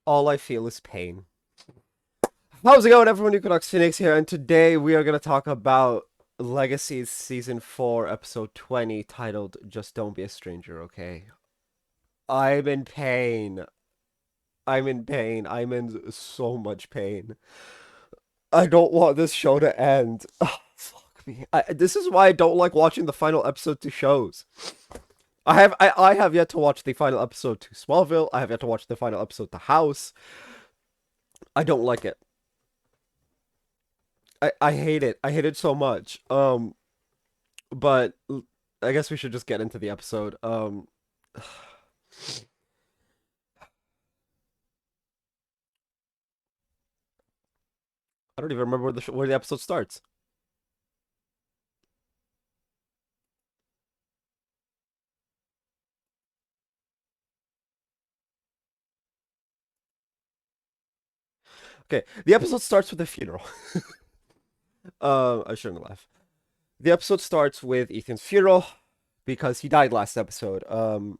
All I feel is pain. How's it going, everyone? Equinox Phoenix here, and today we are going to talk about Legacies Season 4, Episode 20, titled Just Don't Be a Stranger, okay? I'm in pain. I'm in pain. I'm in so much pain. I don't want this show to end. Ugh, fuck me. This is why I don't like watching the final episode to shows. I have yet to watch the final episode to Smallville. I have yet to watch the final episode to House. I don't like it. I hate it. I hate it so much. But I guess we should just get into the episode. I don't even remember where the episode starts. Okay, the episode starts with a funeral. I shouldn't laugh. The episode starts with Ethan's funeral because he died last episode. Oh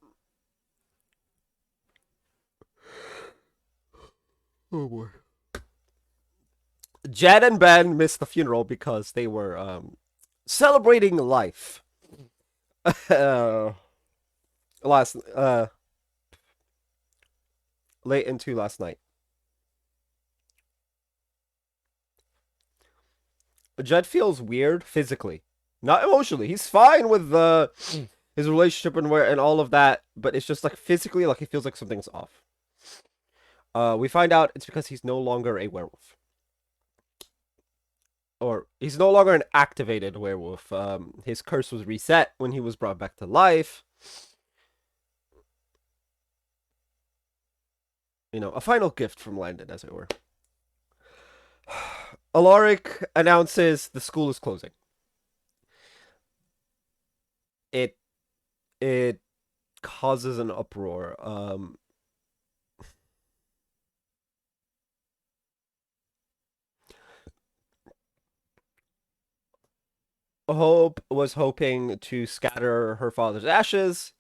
boy. Jed and Ben missed the funeral because they were celebrating life. uh, last late into last night. Jed feels weird physically, not emotionally. He's fine with his relationship and all of that, but it's just like physically, like he feels like something's off. We find out it's because he's no longer a werewolf, or he's no longer an activated werewolf. His curse was reset when he was brought back to life. You know, a final gift from Landon, as it were. Alaric announces the school is closing. It it causes an uproar. Hope was hoping to scatter her father's ashes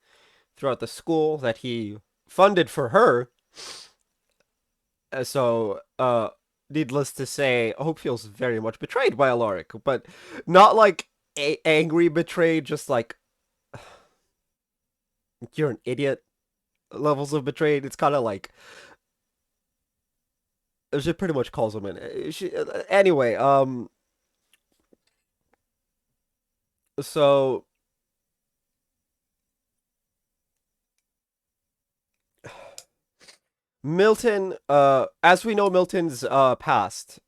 throughout the school that he funded for her. So, needless to say, Hope feels very much betrayed by Alaric, but not like angry betrayed, just like you're an idiot levels of betrayed. It's kind of like she pretty much calls him in. Anyway, so Milton, as we know, Milton's past.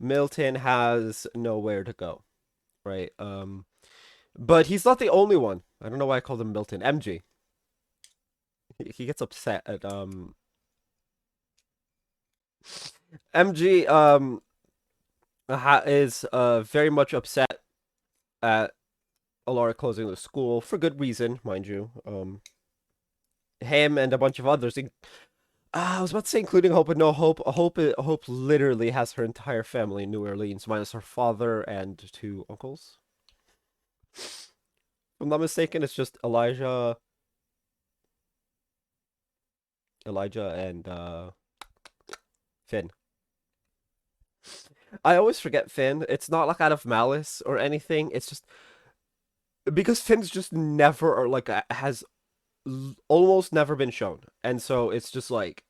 Milton has nowhere to go, right? But he's not the only one. I don't know why I called him Milton. MG. He gets upset at MG is very much upset at Alora closing the school for good reason, mind you. Him and a bunch of others. I was about to say including Hope, but no, Hope literally has her entire family in New Orleans, minus her father and two uncles. If I'm not mistaken, it's just Elijah and Finn. I always forget Finn. It's not like out of malice or anything. It's just because Finn's just never or like has almost never been shown, and so it's just like,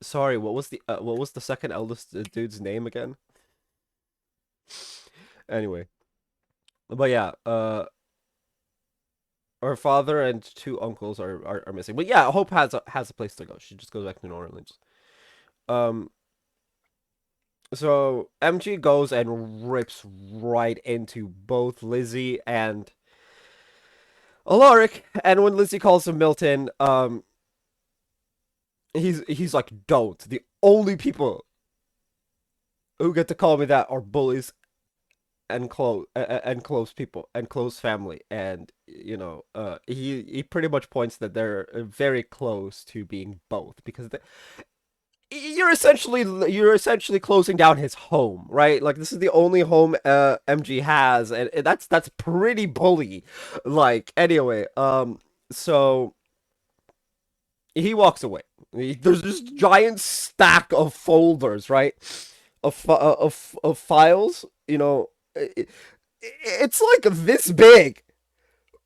sorry, what was the second eldest dude's name again? Anyway, but yeah, her father and two uncles are missing. But yeah, Hope has a place to go. She just goes back to New Orleans. Um, so MG goes and rips right into both Lizzie and Alaric, and when Lizzie calls him Milton, he's like, don't. The only people who get to call me that are bullies and close people and close family, and you know, he pretty much points that they're very close to being both because you're essentially closing down his home, right? Like this is the only home MG has, and that's pretty bully. Like anyway, so He walks away. There's this giant stack of folders, right? Of files. It's like this big,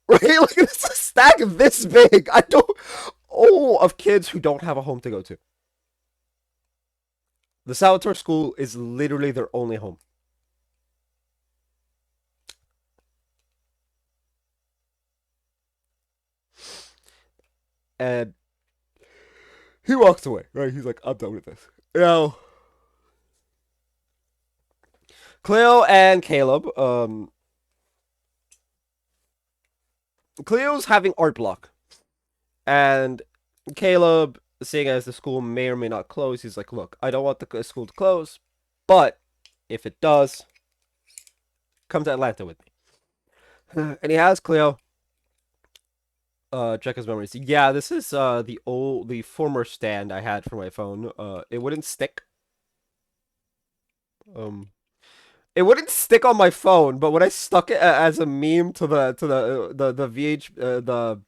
right? Like it's a stack this big. I don't. Oh, of kids who don't have a home to go to. The Salvatore School is literally their only home. And he walks away, right? He's like, I'm done with this. Cleo and Caleb, Cleo's having art block. And Caleb, seeing as the school may or may not close, he's like, look, I don't want the school to close, but if it does, come to Atlanta with me. And he has Cleo check his memories. Yeah, this is the former stand I had for my phone. It wouldn't stick. Um it wouldn't stick on my phone, but when I stuck it as a meme to the VH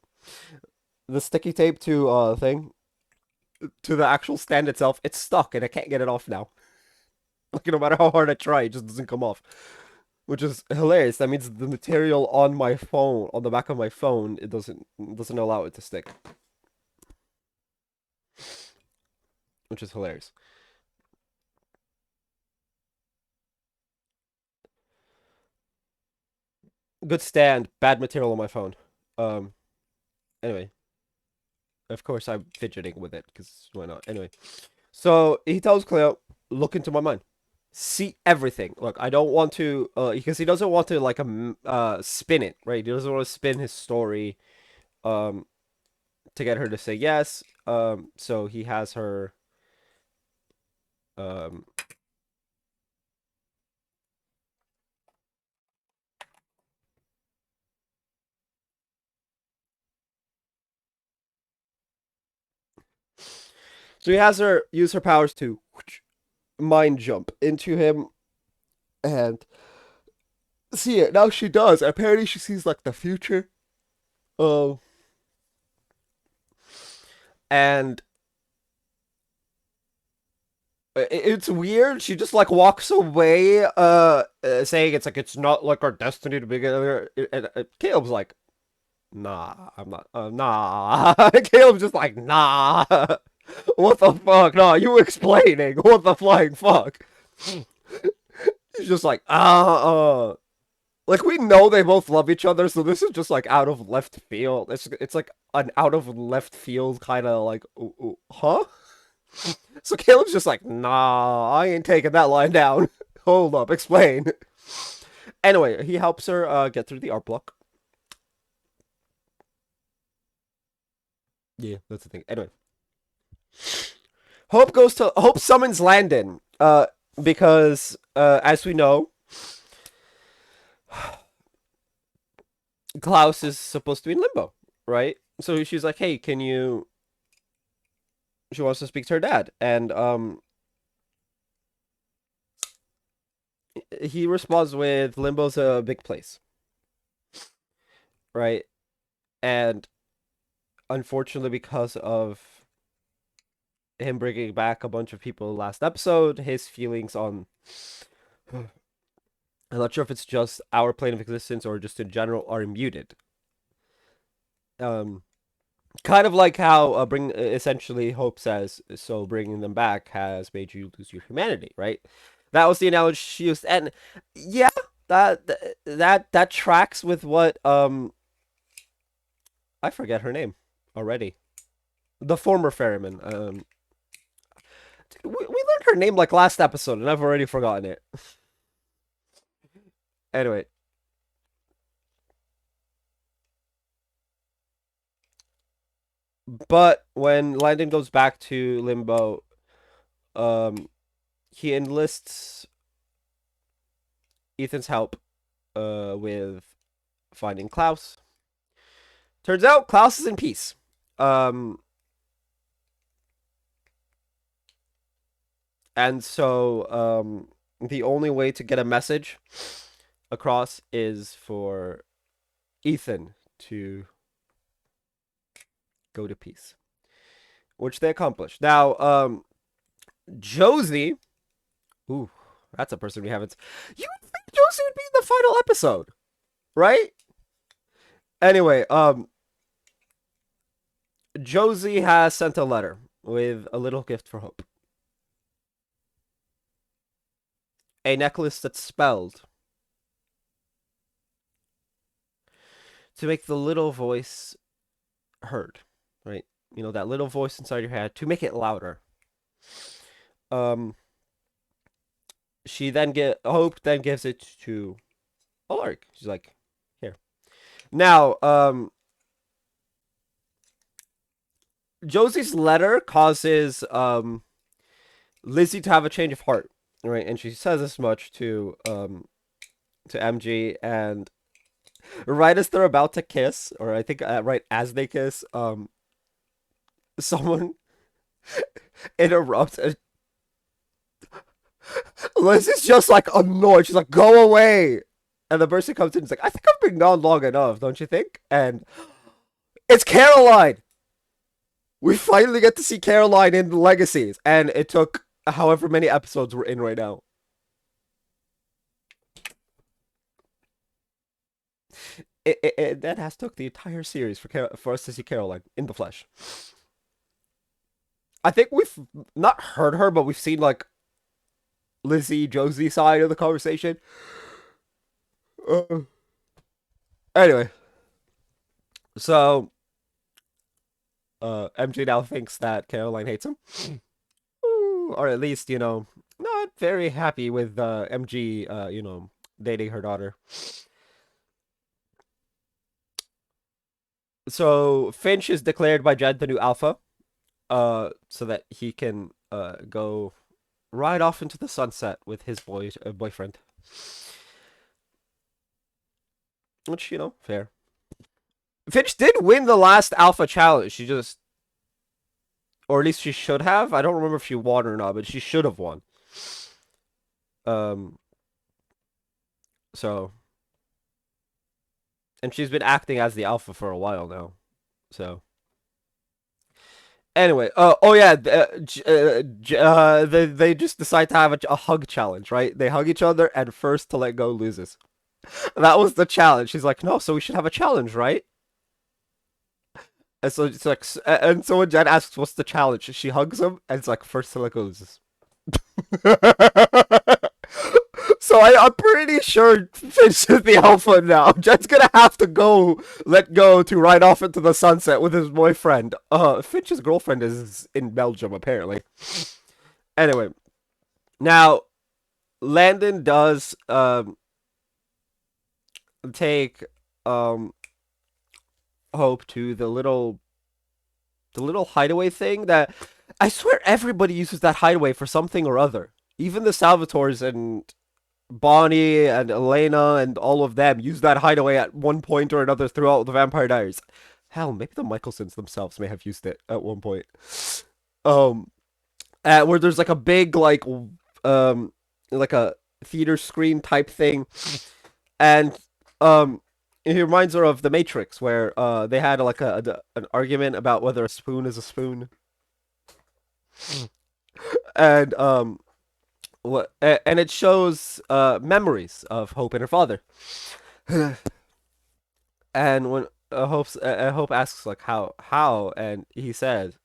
the sticky tape to thing to the actual stand itself, it's stuck and I can't get it off now. Like no matter how hard I try, it just doesn't come off. Which is hilarious. That means the material on my phone, on the back of my phone, it doesn't allow it to stick. Which is hilarious. Good stand, bad material on my phone. Um anyway, of course I'm fidgeting with it, because why not? Anyway. So he tells Cleo, look into my mind. See everything. Look, I don't want to because he doesn't want to like spin it, right? He doesn't want to spin his story um to get her to say yes. So he has her um so he has her use her powers to mind jump into him and see it. Now she does. Apparently she sees like the future. Um and it's weird. She just like walks away, saying it's like it's not like our destiny to be together. And Caleb's like, nah, I'm not. Nah. Caleb's just like, nah. What the fuck? Nah, you explaining? What the flying fuck? He's just like, like we know they both love each other, so this is just like out of left field. It's like an out of left field kind of like, huh? So Caleb's just like, nah, I ain't taking that line down. Hold up, explain. Anyway, he helps her get through the art block. Yeah, that's the thing. Anyway, Hope summons Landon. Because as we know, Klaus is supposed to be in limbo, right? So she's like, hey, can you? She wants to speak to her dad, and he responds with limbo's a big place, right? And unfortunately, because of him bringing back a bunch of people last episode, his feelings on I'm not sure if it's just our plane of existence or just in general are muted. Um, Kind of like how bring essentially Hope says, so bringing them back has made you lose your humanity, right? That was the analogy she used, and yeah, that that tracks with what I forget her name already. The former ferryman. We learned her name like last episode, and I've already forgotten it. Anyway, but when Landon goes back to Limbo, um, he enlists Ethan's help with finding Klaus. Turns out Klaus is in peace. Um, and so the only way to get a message across is for Ethan to go to peace. which they accomplished. Now, Josie, ooh, that's a person we haven't. You would think Josie would be in the final episode, right? Anyway, Josie has sent a letter with a little gift for Hope. A necklace that's spelled to make the little voice heard, right? You know, that little voice inside your head to make it louder. Um, she then get Hope then gives it to Alaric. She's like, here. Now, Josie's letter causes Lizzie to have a change of heart, right? And she says as much to MG, and right as they're about to kiss, or I think right as they kiss, someone interrupts, and Lizzie's just like annoyed. She's like, "Go away!" And the person comes in and is like, "I think I've been gone long enough, don't you think?" And it's Caroline. We finally get to see Caroline in the Legacies, and it took however many episodes we're in right now. That has took the entire series for us to see Caroline in the flesh. I think we've not heard her, but we've seen like Lizzie, Josie side of the conversation. Uh, anyway, so MJ now thinks that Caroline hates him, or at least not very happy with MG, dating her daughter. So Finch is declared by Jed the new alpha, so that he can go ride off into the sunset with his boyfriend. Which, fair. Finch did win the last alpha challenge. She just, or at least she should have. I don't remember if she won or not, but she should have won. Um. So, and she's been acting as the alpha for a while now. So. Anyway, oh yeah, they just decide to have a hug challenge, right? They hug each other, and first to let go loses. That was the challenge. She's like, no, so we should have a challenge, right? And so it's like, and so when Jen asks, "What's the challenge?" She hugs him, and it's like, "First to let go loses." So I'm pretty sure Finch is the alpha now. Jen's gonna have to let go to ride off into the sunset with his boyfriend. Finch's girlfriend is in Belgium apparently. Anyway, now Landon does take Hope to the little hideaway thing that I swear everybody uses that hideaway for something or other. Even the Salvatores and Bonnie and Elena and all of them use that hideaway at one point or another throughout the Vampire Diaries. Hell, maybe the Michelsons themselves may have used it at one point. Um, where there's like a big like a theater screen type thing, and it reminds her of The Matrix, where they had like an argument about whether a spoon is a spoon, and and it shows memories of Hope and her father. And when Hope asks like how, and he says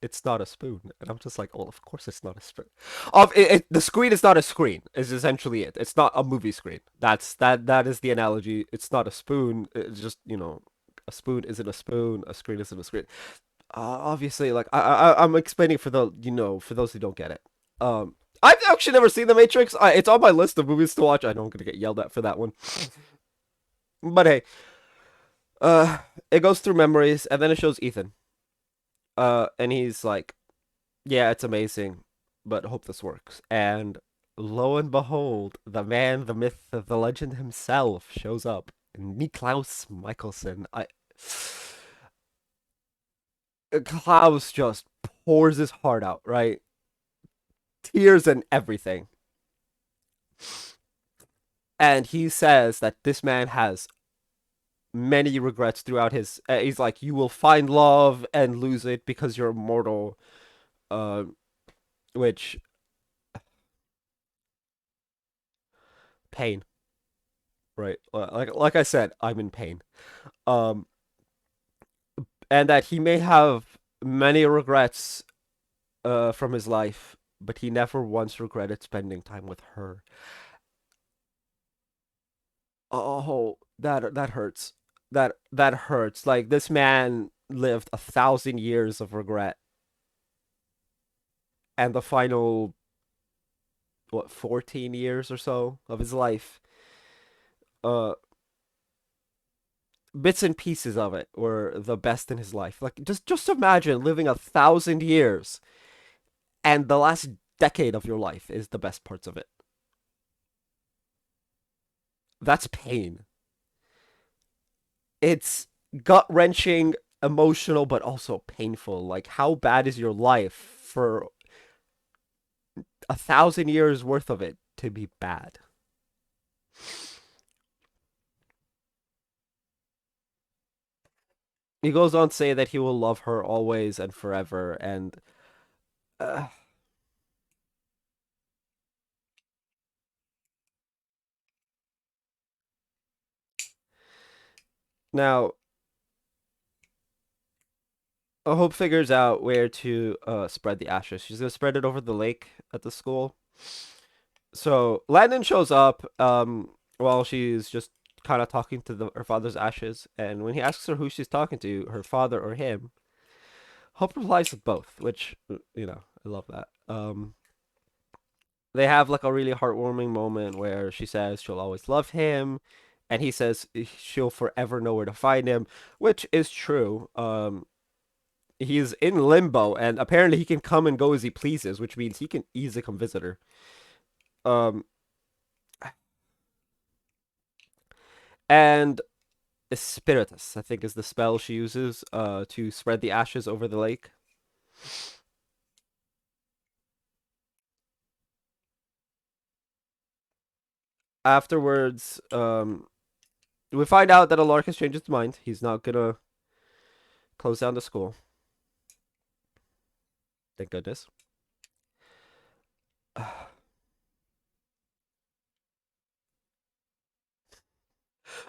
it's not a spoon, and I'm just like, well, of course it's not a spoon. The screen is not a screen. Is essentially it. It's not a movie screen. That is the analogy. It's not a spoon. It's just a spoon isn't a spoon. A screen isn't a screen. Obviously, like I'm explaining for for those who don't get it. I've actually never seen The Matrix. It's on my list of movies to watch. I know I'm gonna get yelled at for that one, but hey, uh, it goes through memories, and then it shows Ethan. And he's like, "Yeah, it's amazing, but I hope this works." And lo and behold, the man, the myth, the legend himself shows up. Niklaus Michelson. Klaus just pours his heart out, right? Tears and everything. And he says that this man has many regrets throughout his. He's like, you will find love and lose it because you're immortal. Uh, which pain, right? Like I said, I'm in pain. Um, and that he may have many regrets from his life, but he never once regretted spending time with her. Oh, that hurts. That hurts. Like this man lived 1,000 years of regret, and the final what 14 years or so of his life, uh, bits and pieces of it were the best in his life. Like just imagine living 1,000 years, and the last decade of your life is the best parts of it. That's pain. It's gut wrenching, emotional, but also painful. Like how bad is your life for 1,000 years worth of it to be bad? He goes on to say that he will love her always and forever. And uh, now, Hope figures out where to spread the ashes. She's gonna spread it over the lake at the school. So Landon shows up while she's just kind of talking to her father's ashes, and when he asks her who she's talking to, her father or him, Hope replies with both, which I love that. They have like a really heartwarming moment where she says she'll always love him, and he says she'll forever know where to find him, which is true. He's in limbo, and apparently he can come and go as he pleases, which means he can easily come visit her. Um, and Spiritus, I think, is the spell she uses to spread the ashes over the lake. Afterwards, we find out that Alark has changed his mind. He's not gonna close down the school. Thank goodness.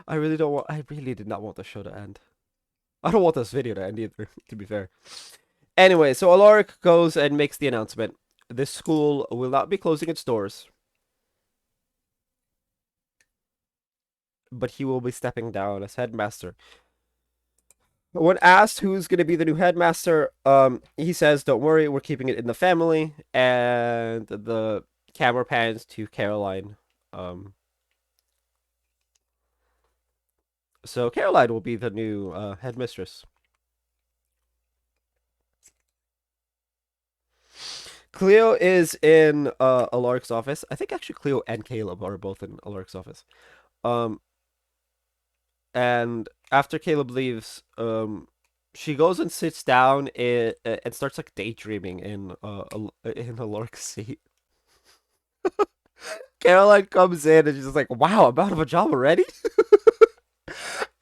I really don't want. I really did not want the show to end. I don't want this video to end either. To be fair. Anyway, so Alaric goes and makes the announcement. This school will not be closing its doors, but he will be stepping down as headmaster. When asked who's going to be the new headmaster, he says, "Don't worry, we're keeping it in the family." And the camera pans to Caroline. Um, so Caroline will be the new headmistress. Cleo is in Alaric's office. I think actually Cleo and Caleb are both in Alaric's office. Um, and after Caleb leaves, she goes and sits down and starts like daydreaming in Alaric's seat. Caroline comes in and she's just like, "Wow, I'm out of a job already."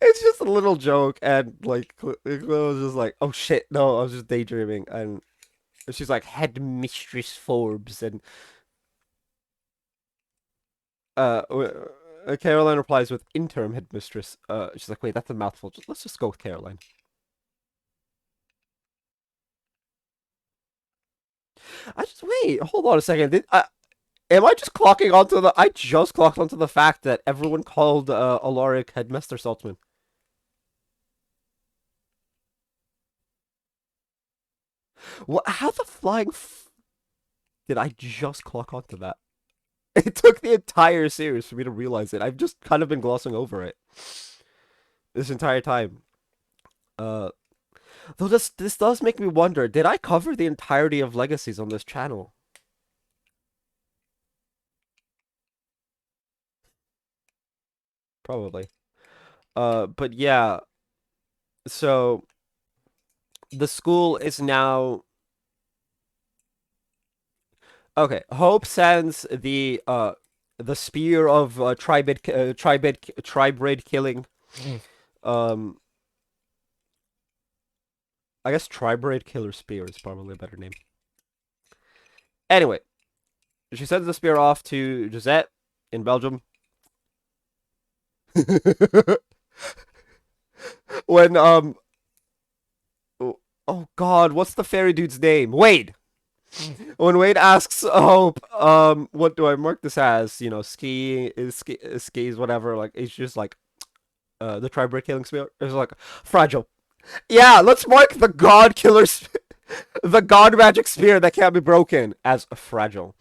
It's just a little joke, and like Cleo was just like, "Oh shit, no, I was just daydreaming," and she's like, "Headmistress Forbes," and Caroline replies with interim headmistress. She's like, "Wait, that's a mouthful. Let's just go with Caroline." I just wait. Hold on a second. Am I just clocking onto the? I just clocked onto the fact that everyone called Alaric Headmaster Saltzman. What? How the flying did I just clock onto that? It took the entire series for me to realize it. I've just kind of been glossing over it this entire time. Uh, though this does make me wonder: did I cover the entirety of Legacies on this channel? Probably. But yeah. So the school is now okay. Hope sends the spear of tribrid killing Um, I guess Tribraid Killer Spear is probably a better name. Anyway, she sends the spear off to Gisette in Belgium. when oh god, what's the fairy dude's name? Wade. When Wade asks Hope, what do I mark this as? You know, skis, whatever. Like, it's just like, the tri-brick killing spear. It's like fragile. Yeah, let's mark the god killer, the god magic spear that can't be broken as fragile.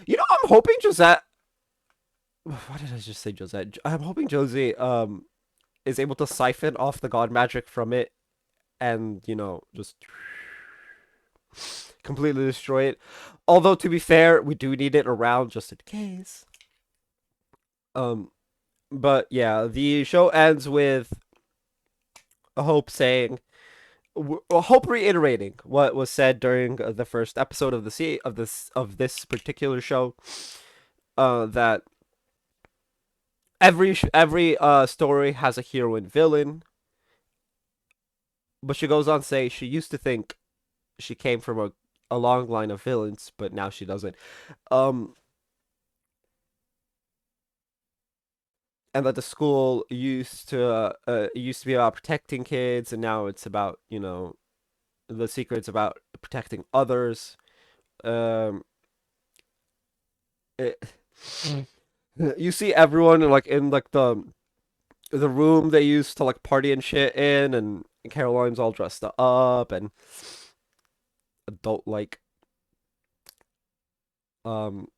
You know, I'm hoping Josette. Why did I just say Josette? I'm hoping Josie is able to siphon off the god magic from it, and just completely destroy it. Although to be fair, we do need it around just in case. Um, but yeah, the show ends with Hope saying, Hope reiterating what was said during the first episode of this particular show, that every story has a hero and villain. But she goes on to say she used to think she came from a long line of villains, but now she doesn't. Um, and that the school used to be about protecting kids, and now it's about the secret's about protecting others. Um, it, you see everyone like in like the room they used to like party and shit in, and Caroline's all dressed up and adult like. Um,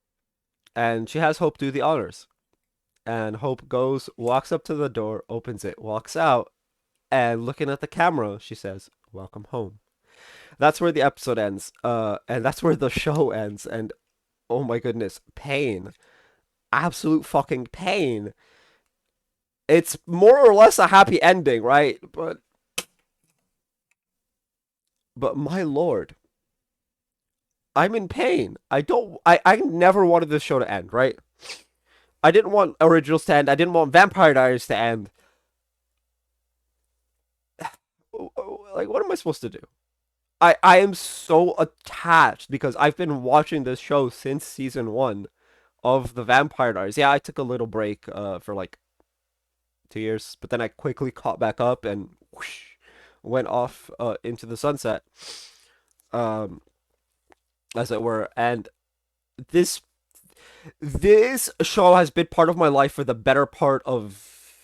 and she has Hope do the honors. And Hope goes, walks up to the door, opens it, walks out, and looking at the camera, she says, "Welcome home." That's where the episode ends. And that's where the show ends. And oh my goodness, pain, absolute fucking pain. It's more or less a happy ending, right? But my lord, I'm in pain. I never wanted this show to end, right? I didn't want Originals to end. I didn't want Vampire Diaries to end. Like, what am I supposed to do? I am so attached because I've been watching this show since season one of the Vampire Diaries. Yeah, I took a little break for like 2 years, but then I quickly caught back up and whoosh, went off into the sunset, um, as it were. And this this show has been part of my life for the better part of,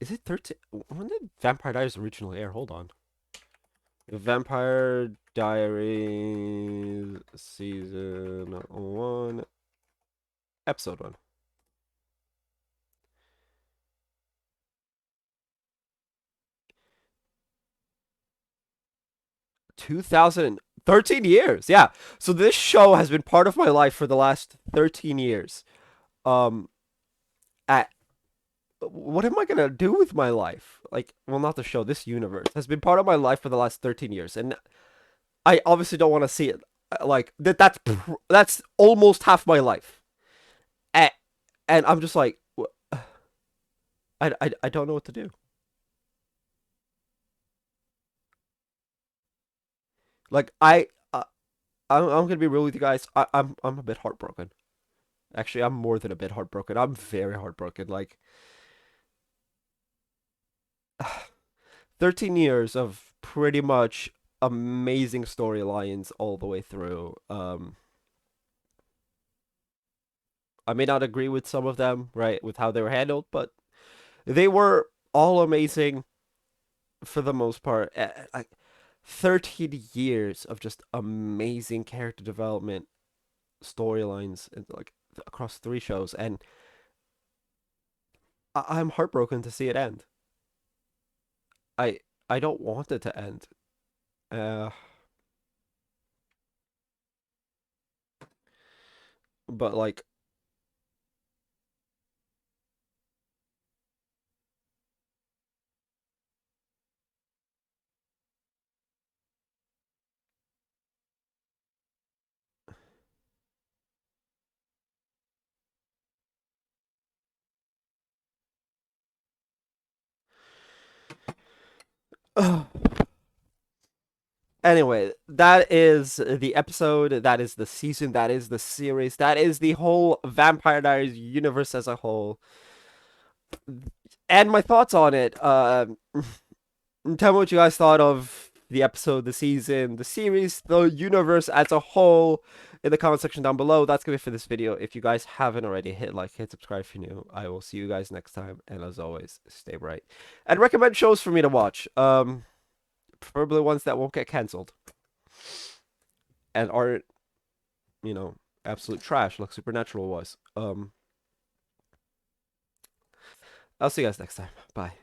is it 13? When did Vampire Diaries originally air? Hold on. Vampire Diaries season 1, episode 1. 2013 years. Yeah. So this show has been part of my life for the last 13 years. Um at what am I going to do with my life? Like, well, not the show, this universe has been part of my life for the last 13 years. And I obviously don't want to see it like that. That's almost half my life. And, and I'm just like, I don't know what to do. Like, I'm gonna be real with you guys. I'm a bit heartbroken. Actually, I'm more than a bit heartbroken. I'm very heartbroken. Like, 13 years of pretty much amazing storylines all the way through. I may not agree with some of them, right, with how they were handled, but they were all amazing for the most part. Like, 13 years of just amazing character development, storylines, and like across 3 shows, and I'm heartbroken to see it end. I I don't want it to end. Uh, but like, Anyway, that is the episode, that is the season, that is the series, that is the whole Vampire Diaries universe as a whole. And my thoughts on it. Tell me what you guys thought of the episode, the season, the series, the universe as a whole in the comment section down below. That's gonna be it for this video. If you guys haven't already, hit like, hit subscribe if you're new. I will see you guys next time, and as always, stay bright. And recommend shows for me to watch. Preferably ones that won't get cancelled and aren't, you know, absolute trash like Supernatural was. I'll see you guys next time. Bye.